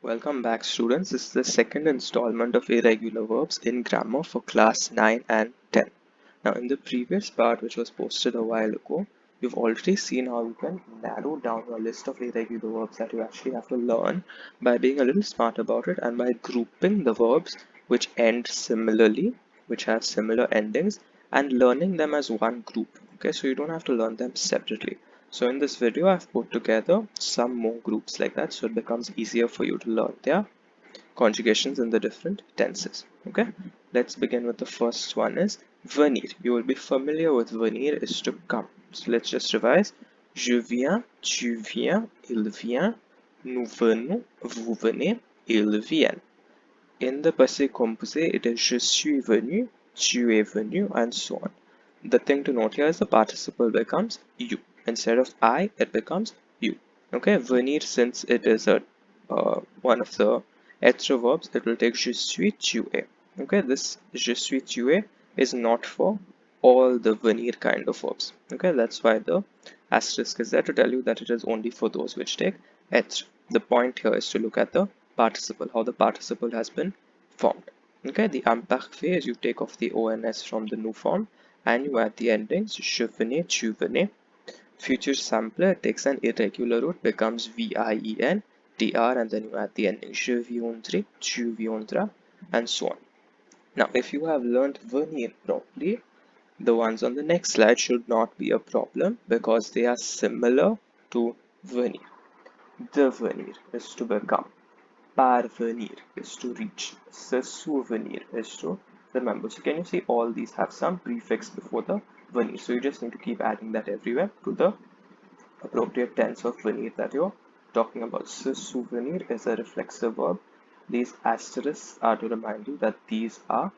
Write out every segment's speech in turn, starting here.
Welcome back, students. This is the second installment of irregular verbs in grammar for class 9 and 10. Now, in the previous part, which was posted a while ago, you've already seen how you can narrow down a list of irregular verbs that you actually have to learn by being a little smart about it and by grouping the verbs which end similarly, which have similar endings, and learning them as one group. Okay, so you don't have to learn them separately. So in this video, I've put together some more groups like that so it becomes easier for you to learn their conjugations in the different tenses. Okay, let's begin with the first one is venir. You will be familiar with venir is to come. So let's just revise. Je viens, tu viens, il vient, nous venons, vous venez, ils viennent. In the passé composé, it is je suis venu, tu es venu, and so on. The thing to note here is the participle becomes you. Instead of I, it becomes you. Okay, venir, since it is a one of the être verbs, it will take je suis, tu es. Okay, this je suis, tu es is not for all the venir kind of verbs. Okay, that's why the asterisk is there to tell you that it is only for those which take être. The point here is to look at the participle, how the participle has been formed. Okay, the imparfait is you take off the ons from the new form and you add the endings je venais, tu venais. Future sampler takes an irregular root, becomes VIEN, TR, and then you add the ending je viendrai, tu viendras, and so on. Now, if you have learned venir properly, the ones on the next slide should not be a problem because they are similar to venir. Devenir is to become. Parvenir is to reach. Se souvenir is to remember. So can you see all these have some prefix before the venir? So you just need to keep adding that everywhere to the appropriate tense of venir that you're talking about. Se souvenir is a reflexive verb. These asterisks are to remind you that these are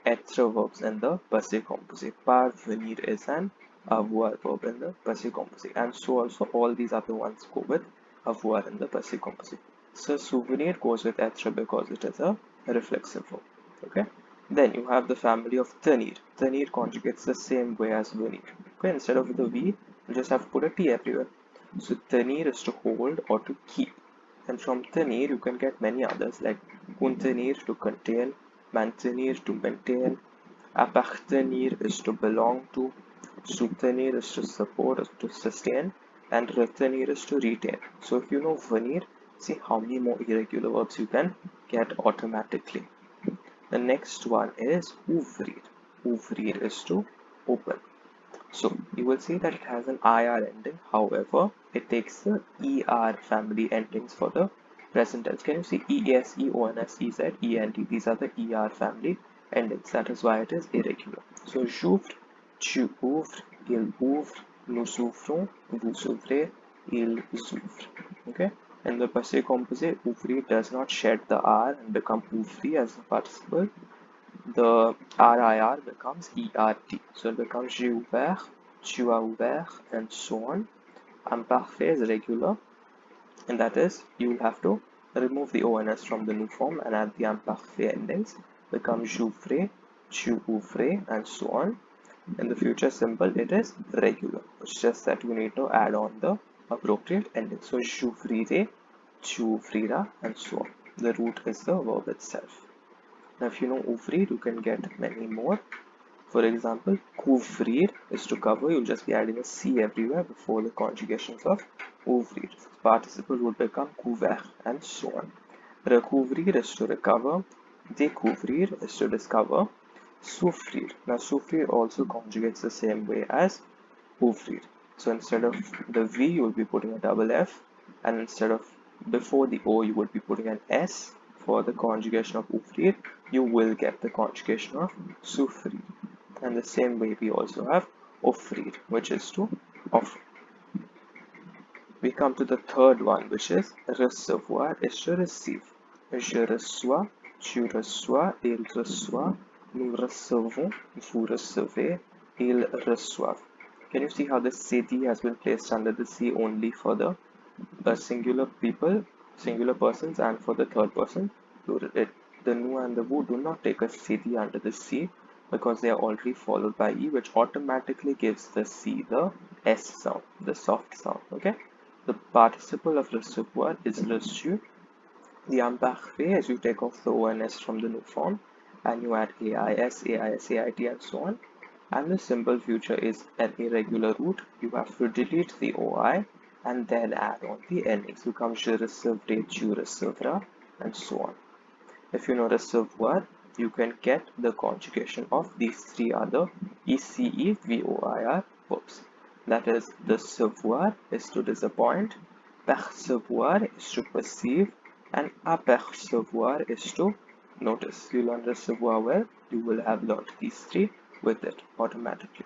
être verbs in the passé composé. Parvenir is an avoir verb in the passé composé. And so also all these other ones go with avoir in the passé composé. So souvenir goes with être because it is a reflexive verb. Okay. Then you have the family of tenir. Tenir conjugates the same way as venir. Okay. Instead of the v, you just have to put a t everywhere. So tenir is to hold or to keep. And from tenir you can get many others like contenir to contain, maintenir to maintain, appartenir is to belong to, soutenir is to support or to sustain, and retenir is to retain. So if you know venir, see how many more irregular verbs you can get automatically. The next one is ouvrir. Ouvrir is to open. So you will see that it has an IR ending. However, it takes the ER family endings for the present tense. Can you see ES, EON, EZ, ENT? These are the ER family endings. That is why it is irregular. So j'ouvre, tu ouvres, il ouvre, nous ouvrons, vous ouvrez, ils ouvrent. Okay. In the passé composé, ouvrir does not shed the R and become ouvri as a participle. The RIR becomes ERT. So it becomes j'ai ouvert, tu as ouvert, and so on. Imparfait is regular, and that is you will have to remove the ONS from the new form and add the imparfait endings. Becomes j'ouvrais, tu ouvrais, and so on. In the future simple, it is regular. It's just that you need to add on the appropriate ending. So j'ouvrirai, tu ouvriras, and so on. The root is the verb itself. Now, if you know ouvrir, you can get many more. For example, couvrir is to cover. You'll just be adding a C everywhere before the conjugations of ouvrir. Participle would become couvert and so on. Recouvrir is to recover. Découvrir is to discover. Souffrir. Now, souffrir also conjugates the same way as ouvrir. So instead of the V, you will be putting a double F, and instead of before the O, you would be putting an S. For the conjugation of ouvrir, you will get the conjugation of souffrir. And the same way we also have offrir, which is to offer. We come to the third one, which is recevoir, is to receive. Je reçois, tu reçois, il reçoit, nous recevons, vous recevez, ils reçoivent. Can you see how the city has been placed under the C only for the singular people, singular persons, and for the third person plural? The nu and the vu do not take a city under the C because they are already followed by E, which automatically gives the C the S sound, the soft sound. Okay, the participle of recevoir is reçu, The imparfait is you take off the ONS from the new form and you add AIS, AIS, AIT and so on. And the simple future is an irregular root. You have to delete the OI and then add on the endings. Becomes je recevrai, tu recevras and so on. If you know reservoir, you can get the conjugation of these three other ECEVOIR verbs. That is, recevoir is to disappoint, percevoir is to perceive, and apercevoir is to notice. You learn recevoir well, you will have learned these three with it automatically.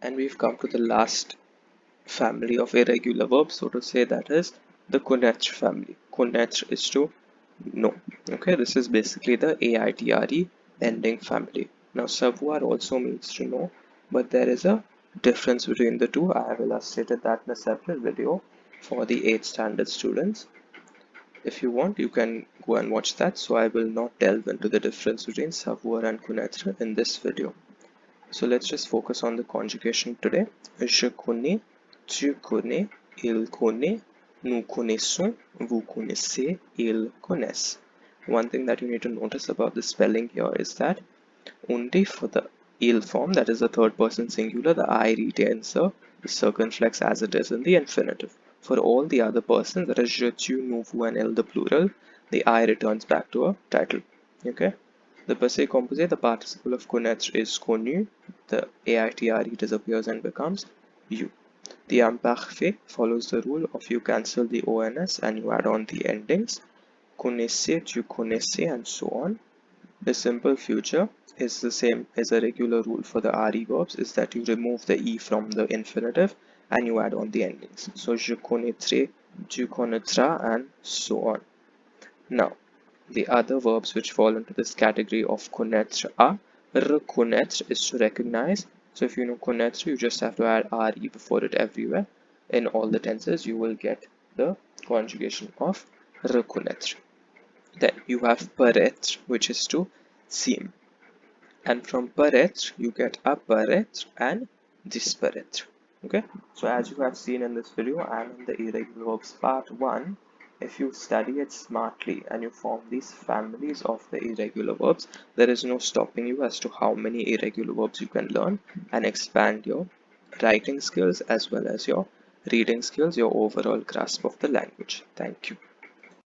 And we've come to the last family of irregular verbs, so to say, that is the CONNAîTRE family. CONNAîTRE is to know. Okay, this is basically the AITRE ending family. Now, savoir also means to know, but there is a difference between the two. I have illustrated that in a separate video for the 8th standard students. If you want, you can go and watch that. So I will not delve into the difference between savoir and connaître in this video. So let's just focus on the conjugation today. Je connais, tu connais, il connaît, nous connaissons, vous connaissez, ils connaissent. One thing that you need to notice about the spelling here is that only for the il form, that is the third person singular, the I retains the circumflex as it is in the infinitive. For all the other persons, that is je, tu, nous, vous and il, the plural, the I returns back to a title. Okay. The passé composé, the participle of connaître is connu, the AITRE disappears and becomes you. The imparfait follows the rule of you cancel the ONS and you add on the endings. Connaissez, tu connaissais and so on. The simple future is the same as a regular rule for the RE verbs, is that you remove the E from the infinitive and you add on the endings. So je connaîtrai, tu connaîtras and so on. Now, the other verbs which fall into this category of connaître are reconnaître is to recognize. So if you know connaître, you just have to add re before it everywhere. In all the tenses, you will get the conjugation of reconnaître. Then you have paraître, which is to seem. And from paraître, you get apparaître and disparaître. Okay, so as you have seen in this video and in the irregular verbs part 1, if you study it smartly and you form these families of the irregular verbs, there is no stopping you as to how many irregular verbs you can learn and expand your writing skills as well as your reading skills, your overall grasp of the language. Thank you.